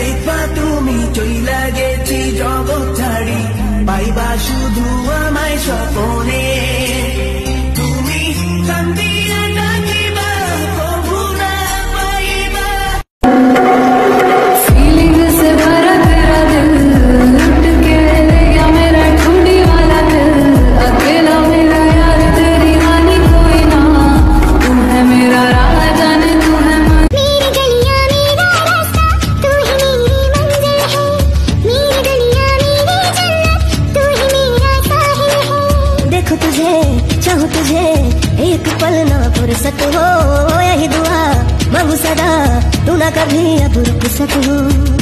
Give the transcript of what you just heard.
देखबा तुमी चइला गेছি জগৎ ছাড়ি পাইবা শুধু আমায় স্বপনে তুমি কান্দিয়া ডাকিবা প্রভু না পাইবা फीलिंग से भरा तेरा दिल लुट के ले गया मेरा ठुडी वाला दिल अकेला मेरा यार तेरी रानी कोई ना तू है मेरा राह जाने तू है मेरी गलियां मेरा रास्ता तू ही मेरी मंजिल है मेरी गलियां मेरी जन्नत तू ही मेरा साहिल है देखो तुझे चाहूं तुझे एक पल ना फुर्सत हो यही दुआ मांगू सदा तू ना कभी अब रुक सको।